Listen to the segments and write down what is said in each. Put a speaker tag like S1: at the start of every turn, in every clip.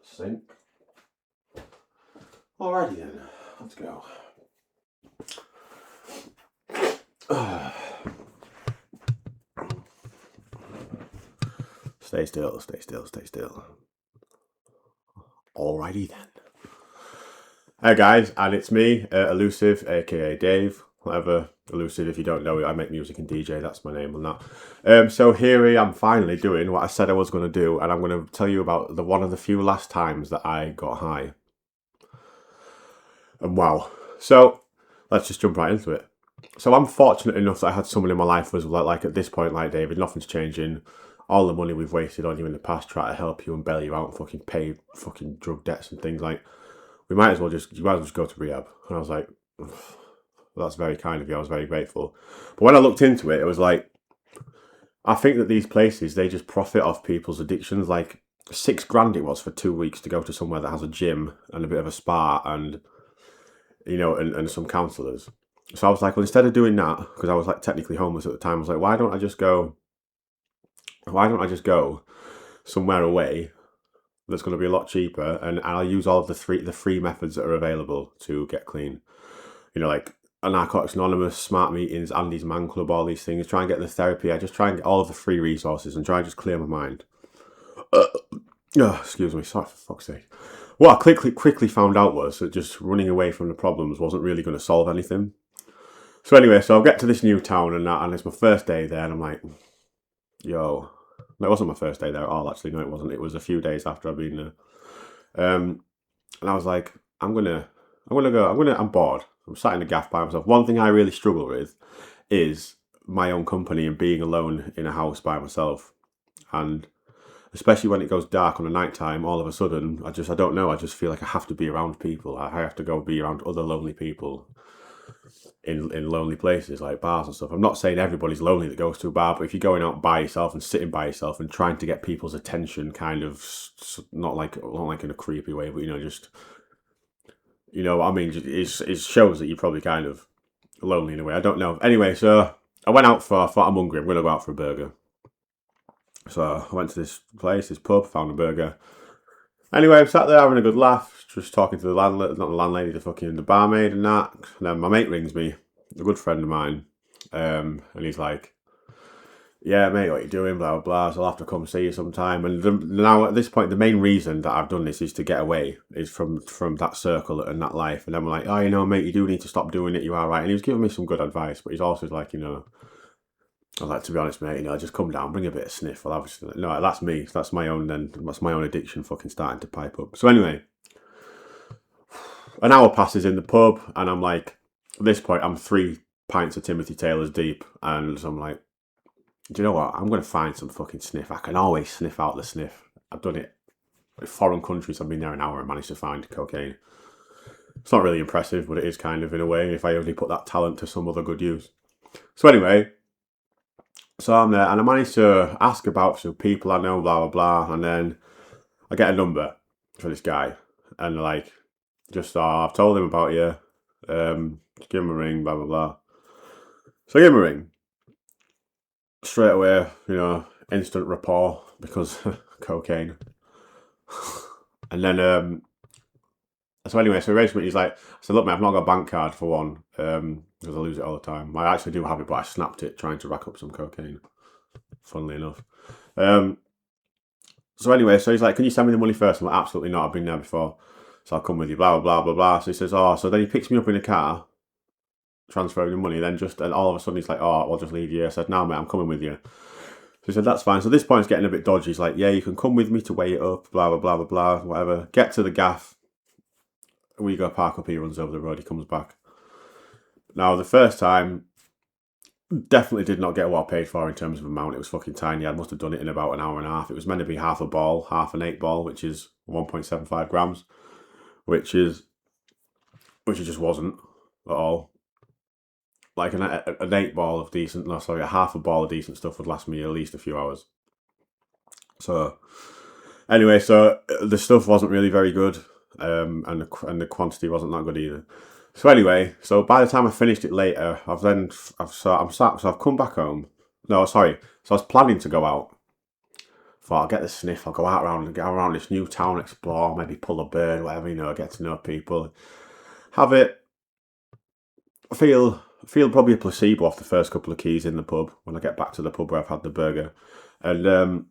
S1: Sync. Alrighty then, let's go. Stay still, stay still, stay still. Alrighty then. Hey guys, and it's me, Elusive, aka Dave. Whatever, Elusive, if you don't know it, I make music and DJ, that's my name on that. So here I am finally doing what I said I was going to do, and I'm going to tell you about one of the few last times that I got high. And wow. So, let's just jump right into it. So I'm fortunate enough that I had someone in my life who was like at this point, like David, nothing's changing. All the money we've wasted on you in the past, try to help you and bail you out and fucking pay fucking drug debts and things like, you might as well just go to rehab. And I was like, well, that's very kind of you. I was very grateful. But when I looked into it, it was like, I think that these places, they just profit off people's addictions. Like $6,000 it was for 2 weeks to go to somewhere that has a gym and a bit of a spa and, you know, and some counsellors. So I was like, well, instead of doing that, because I was like technically homeless at the time, I was like, why don't I just go somewhere away that's going to be a lot cheaper, and I'll use all of the free methods that are available to get clean. You know, like Narcotics Anonymous, Smart Meetings, Andy's Man Club, all these things. Try and get the therapy. I just try and get all of the free resources and try and just clear my mind. Excuse me, sorry, for fuck's sake. What I quickly found out was that just running away from the problems wasn't really going to solve anything. So anyway, so I'll get to this new town and it's my first day there, and I'm like, yo. No, it wasn't my first day there at all, actually. No, it wasn't. It was a few days after I'd been there. And I was like, I'm bored. I'm sat in the gaff by myself. One thing I really struggle with is my own company and being alone in a house by myself. And especially when it goes dark on the night time, all of a sudden, I don't know. I just feel like I have to be around people. I have to go be around other lonely people in lonely places like bars and stuff. I'm not saying everybody's lonely that goes to a bar, but if you're going out by yourself and sitting by yourself and trying to get people's attention, kind of not like in a creepy way, but just, you know what I mean? It shows that you're probably kind of lonely in a way. I don't know. Anyway, so I went out I thought I'm hungry. I'm going to go out for a burger. So I went to this place, this pub, found a burger. Anyway, I sat there having a good laugh, just talking to the landlady, not the landlady, the barmaid and that. And then my mate rings me, a good friend of mine, and he's like, yeah, mate, what you doing, blah, blah, blah, so I'll have to come see you sometime. And now at this point, the main reason that I've done this is to get away, is from that circle and that life. And then I'm like, oh, mate, you do need to stop doing it, you are right. And he was giving me some good advice, but he's also like, I was like, to be honest, mate, just come down, bring a bit of sniff. Well, obviously, no, that's me. That's my own addiction fucking starting to pipe up. So anyway, an hour passes in the pub, and I'm like, at this point, I'm 3 pints of Timothy Taylor's deep, and so I'm like, do you know what? I'm going to find some fucking sniff. I can always sniff out the sniff. I've done it in foreign countries. I've been there an hour and managed to find cocaine. It's not really impressive, but it is kind of in a way, if I only put that talent to some other good use. So anyway, so I'm there, and I managed to ask about some people I know, blah, blah, blah, and then I get a number for this guy, and they're like, I've told him about you, just give him a ring, blah, blah, blah. So I give him a ring. Straight away, instant rapport, because cocaine. And then, so anyway, so basically he's like, I said, look, mate, I've not got a bank card for one, because I lose it all the time. I actually do have it, but I snapped it trying to rack up some cocaine, funnily enough. So anyway, so he's like, can you send me the money first? I'm like, absolutely not, I've been there before, so I'll come with you, blah, blah, blah, blah, blah. So he says, so then he picks me up in a car, transferring the money, and all of a sudden he's like, I'll just leave you. I said, no, mate, I'm coming with you. So he said, that's fine. So this point it's getting a bit dodgy. He's like, yeah, you can come with me to weigh it up, blah, blah, blah, blah, blah, whatever. Get to the gaff. We go park up, he runs over the road, he comes back. Now, the first time, definitely did not get what I paid for in terms of amount. It was fucking tiny. I must have done it in about an hour and a half. It was meant to be half an 8 ball, which is 1.75 grams, which it just wasn't at all. Like an 8 ball of decent, a half a ball of decent stuff would last me at least a few hours. So anyway, so the stuff wasn't really very good, and the quantity wasn't that good either. So anyway, so by the time I finished it later, I've come back home. No, sorry. So I was planning to go out Thought I'll get the sniff, I'll go out around and get around this new town, explore, maybe pull a bird, whatever, you know, get to know people. Have it. Feel probably a placebo off the first couple of keys in the pub when I get back to the pub where I've had the burger. And then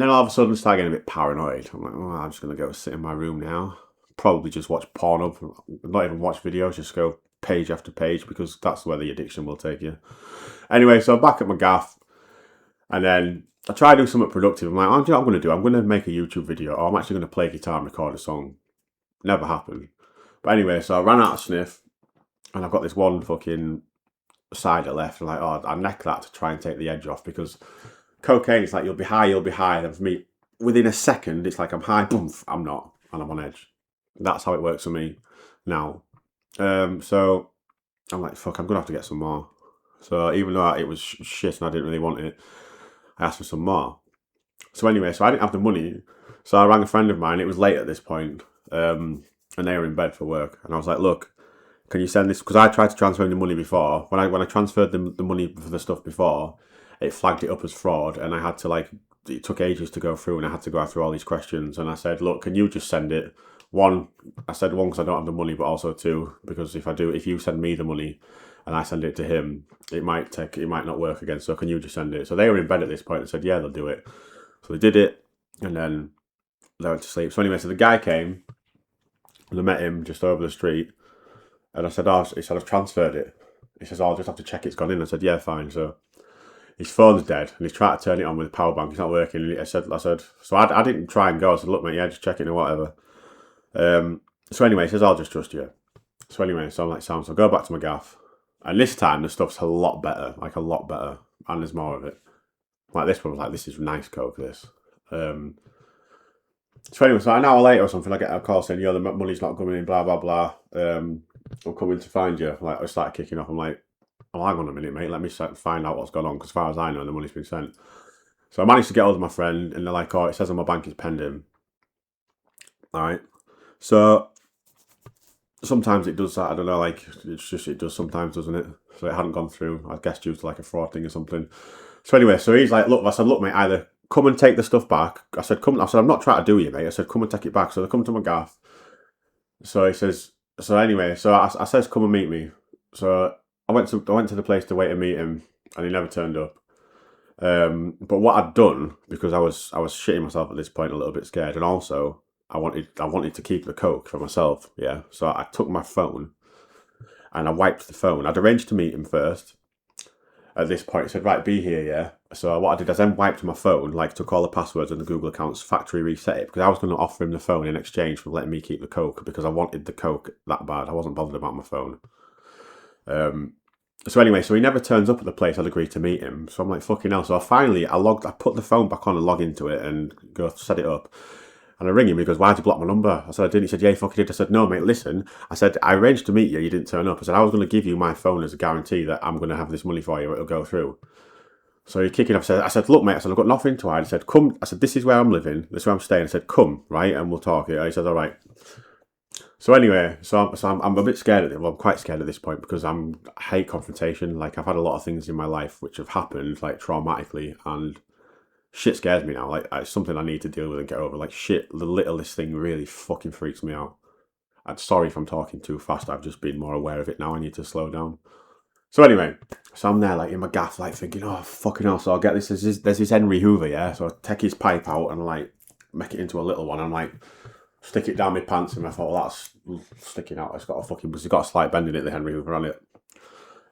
S1: all of a sudden start getting a bit paranoid. I'm like, oh, I'm just going to go sit in my room now. Probably just watch Pornhub. Not even watch videos, just go page after page because that's where the addiction will take you. Anyway, so I'm back at my gaff. And then I try to do something productive. I'm like, oh, do you know what I'm going to do? I'm going to make a YouTube video or I'm actually going to play guitar and record a song. Never happened. But anyway, so I ran out of sniff. And I've got this one fucking cider left. I'm like, oh, I neck that to try and take the edge off because cocaine, it's like you'll be high. And for me, within a second, it's like I'm high, boom, I'm not, and I'm on edge. That's how it works for me now. So I'm like, fuck, I'm gonna have to get some more. So even though it was shit and I didn't really want it, I asked for some more. So anyway, so I didn't have the money. So I rang a friend of mine. It was late at this point, and they were in bed for work. And I was like, look, can you send this? Because I tried to transfer the money before. When I transferred the money for the stuff before, it flagged it up as fraud, and I had to it took ages to go through, and I had to go through all these questions. And I said, look, can you just send it? One, because I don't have the money, but also two, because if you send me the money and I send it to him, it might not work again. So can you just send it? So they were in bed at this point and said, yeah, they'll do it. So they did it, and then they went to sleep. So anyway, so the guy came, and I met him just over the street. And I said, he said, I've transferred it. He says, I'll just have to check it's gone in. I said, yeah, fine. So his phone's dead and he's tried to turn it on with a power bank. It's not working. And I said, so I didn't try and go. I said, look, mate, yeah, just check it or whatever. So anyway, he says, I'll just trust you. So anyway, so I'm like, Sam, so I go back to my gaff. And this time the stuff's a lot better, a lot better. And there's more of it. Like this one was like, this is nice coke, this. So anyway, so an hour later or something, I get a call saying, the money's not coming in, blah, blah, blah. I'm coming to find you. Like, I started kicking off. I'm like, oh, hang on a minute, mate. Let me find out what's going on. Because as far as I know, the money's been sent. So I managed to get hold of my friend. And they're like, oh, it says on my bank it's pending. All right. So sometimes it does that. I don't know. It does sometimes, doesn't it? So it hadn't gone through. I guess due to a fraud thing or something. So anyway, so he's like, look, I said, look, mate, either come and take the stuff back. I said, I'm not trying to do you, mate. I said, come and take it back. So they come to my gaff. So he says, so anyway, so I says, come and meet me. So I went to the place to wait to meet him, and he never turned up. But what I'd done, because I was shitting myself at this point, a little bit scared, and also I wanted to keep the coke for myself. Yeah, so I took my phone, and I wiped the phone. I'd arranged to meet him first. At this point, he said, right, be here, yeah. So what I did is then wiped my phone, took all the passwords and the Google accounts, factory reset it, because I was going to offer him the phone in exchange for letting me keep the coke, because I wanted the coke that bad. I wasn't bothered about my phone. So anyway, so he never turns up at the place I'd agreed to meet him. So I'm like, fucking hell. So I put the phone back on and log into it and go set it up. And I ring him, he goes, why'd you block my number? I said, I didn't. He said, yeah, you fucking did. I said, no, mate, listen. I said, I arranged to meet you, you didn't turn up. I said, I was going to give you my phone as a guarantee that I'm going to have this money for you, it'll go through. So he's kicking off. I said, look, mate, I've got nothing to hide. I said, come. I said, this is where I'm living, this is where I'm staying. I said, come, right, and we'll talk it. He said, all right. So anyway, so I'm a bit scared at it. Well, I'm quite scared at this point because I hate confrontation. I've had a lot of things in my life which have happened, traumatically, and shit scares me now. It's something I need to deal with and get over. Shit, the littlest thing really fucking freaks me out. I'm sorry if I'm talking too fast. I've just been more aware of it now. I need to slow down. So anyway, so I'm there in my gaff, thinking, oh, fucking hell. So I'll get this. There's this Henry Hoover, yeah? So I take his pipe out and make it into a little one and stick it down my pants. And I thought, well, that's sticking out. It's got a slight bend in it, the Henry Hoover on it.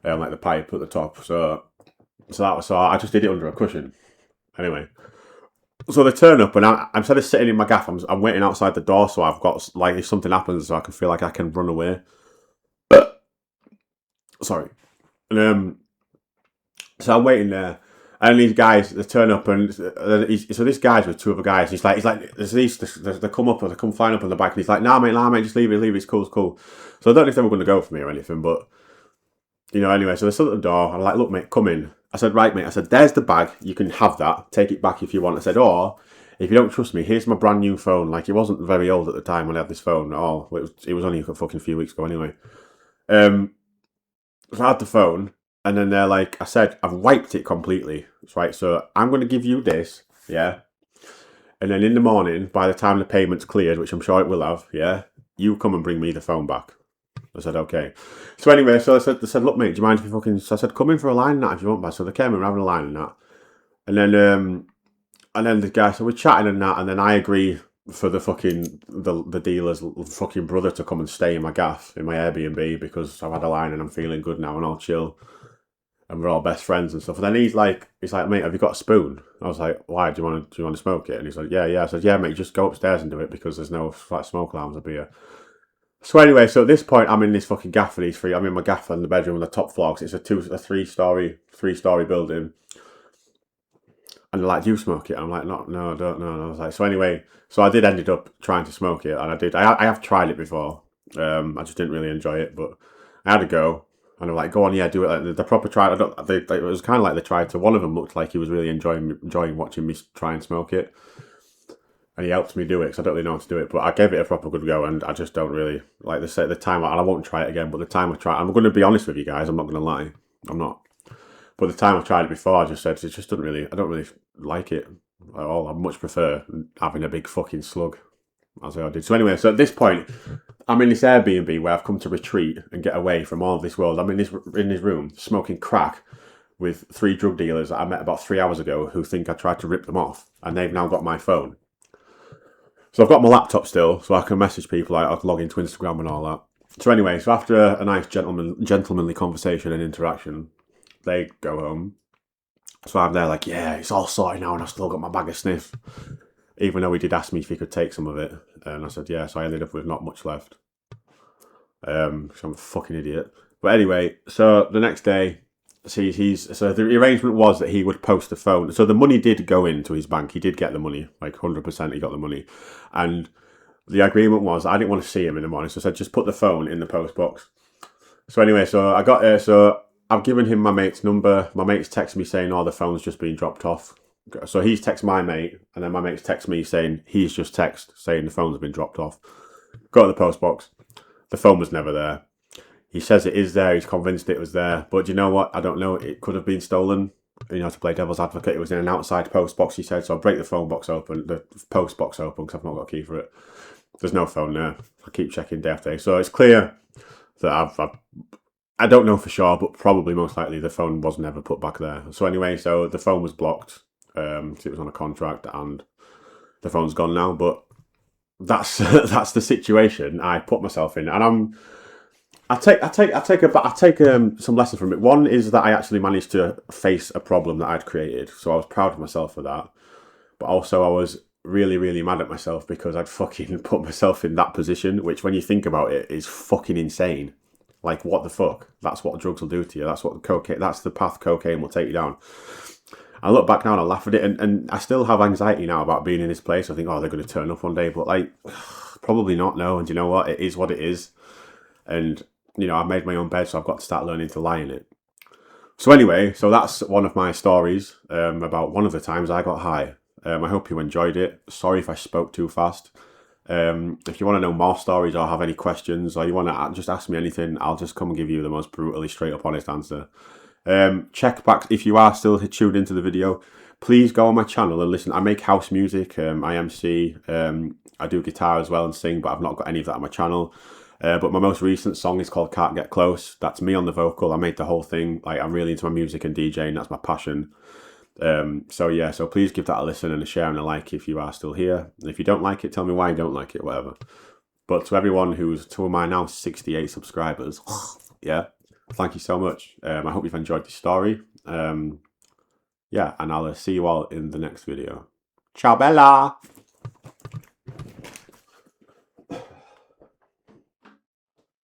S1: The pipe at the top. So I just did it under a cushion. Anyway, so they turn up and I'm instead of sitting in my gaff, I'm waiting outside the door. So I've got if something happens, so I can feel like I can run away. Sorry. And so I'm waiting there, and these guys they turn up, and so this guy's with two other guys. He's like, they come flying up on the bike, and he's like, nah, mate, just leave it, it's cool, it's cool. So I don't know if they were going to go for me or anything, but anyway, so they stood at the door, and I'm like, look, mate, come in. I said, right, mate. I said, there's the bag. You can have that. Take it back if you want. I said, or if you don't trust me, here's my brand new phone. It wasn't very old at the time when I had this phone at all. It was only a fucking few weeks ago anyway. So I had the phone, and then they're like, I said, I've wiped it completely. Right, so I'm going to give you this. yeah? And then in the morning, by the time the payment's cleared, which I'm sure it will have, yeah, you come and bring me the phone back. I said, okay. So anyway, so they said, look, mate, do you mind if you fucking... So I said, come in for a line and that if you want, man. So they came in, we're having a line and that. And then the guy, so we're chatting and that, and then I agree for the fucking, the dealer's fucking brother to come and stay in my gaff, in my Airbnb, because I've had a line and I'm feeling good now and I'll chill. And we're all best friends and stuff. And then he's like, mate, have you got a spoon? I was like, why? Do you want to smoke it? And he's like, yeah. I said, yeah, mate, just go upstairs and do it because there's no like smoke alarms up here. So anyway, so at this point, I'm in this fucking gaff for these three. I'm in my gaff in the bedroom on the top floor because it's a three-story building. And they're like, do you smoke it? I'm like, no, I don't know. And I was like, so anyway, so I did ended up trying to smoke it, and I did. I have tried it before. I just didn't really enjoy it, but I had a go. And I'm like, go on, yeah, do it. Like, the proper try. It was kind of like they tried to. One of them looked like he was really enjoying watching me try and smoke it, and he helped me do it because I don't really know how to do it. But I gave it a proper good go, and I just don't really like the time. And I won't try it again. But the time I try, I'm going to be honest with you guys. I'm not going to lie. I'm not. But the time I tried it before, I just said it just doesn't really. I don't really like it at all. I much prefer having a big fucking slug, as I did. So anyway, so at this point, I'm in this Airbnb where I've come to retreat and get away from all of this world. I'm in this room smoking crack with 3 drug dealers that I met about 3 hours ago who think I tried to rip them off, and they've now got my phone. So I've got my laptop still, so I can message people. I can log into Instagram and all that. So anyway, so after a nice gentlemanly conversation and interaction, they go home. So I'm there like, yeah, it's all sorted now and I've still got my bag of sniff. Even though he did ask me if he could take some of it. And I said, yeah, so I ended up with not much left. Because I'm a fucking idiot. But anyway, so the next day, so the arrangement was that he would post the phone. So the money did go into his bank. He did get the money, like 100% he got the money. And the agreement was, I didn't want to see him in the morning. So I said, just put the phone in the post box. So anyway, so I got so I've given him my mate's number. My mate's texted me saying, oh, the phone's just been dropped off. So he's texted my mate, and then my mate's texted me saying he's just texted saying the phone's been dropped off. Got to the post box. The phone was never there. He says it is there. He's convinced it was there. But you know what? I don't know. It could have been stolen. You know, to play devil's advocate, it was in an outside post box, he said. So I'll break the phone box open, the post box open, because I've not got a key for it. There's no phone there. I keep checking day after day. So it's clear that I don't know for sure, but probably most likely the phone was never put back there. So anyway, so the phone was blocked. It was on a contract, and the phone's gone now. But that's that's the situation I put myself in, and I take some lesson from it. One is that I actually managed to face a problem that I'd created, so I was proud of myself for that. But also, I was really, really mad at myself because I'd fucking put myself in that position, which, when you think about it, is fucking insane. Like, what the fuck? That's what drugs will do to you. That's what cocaine. That's the path cocaine will take you down. I look back now and I laugh at it, and I still have anxiety now about being in this place. I think, oh, they're going to turn up one day, but like, probably not. No, and you know what? It is what it is, and you know, I've made my own bed, so I've got to start learning to lie in it. So anyway, so that's one of my stories about one of the times I got high. I hope you enjoyed it. Sorry if I spoke too fast. If you want to know more stories or have any questions, or you want to just ask me anything, I'll just come and give you the most brutally straight up honest answer. Check back if you are still tuned into the video. Please go on my channel and listen. I make house music, I MC, I do guitar as well and sing, but I've not got any of that on my channel. But my most recent song is called Can't Get Close. That's me on the vocal. I made the whole thing. Like, I'm really into my music and DJing. That's my passion. So yeah, so please give that a listen and a share and a like if you are still here. And if you don't like it, tell me why you don't like it, whatever. But to everyone to my now 68 subscribers, yeah, thank you so much. I hope you've enjoyed this story. Yeah, and I'll see you all in the next video. Ciao, Bella!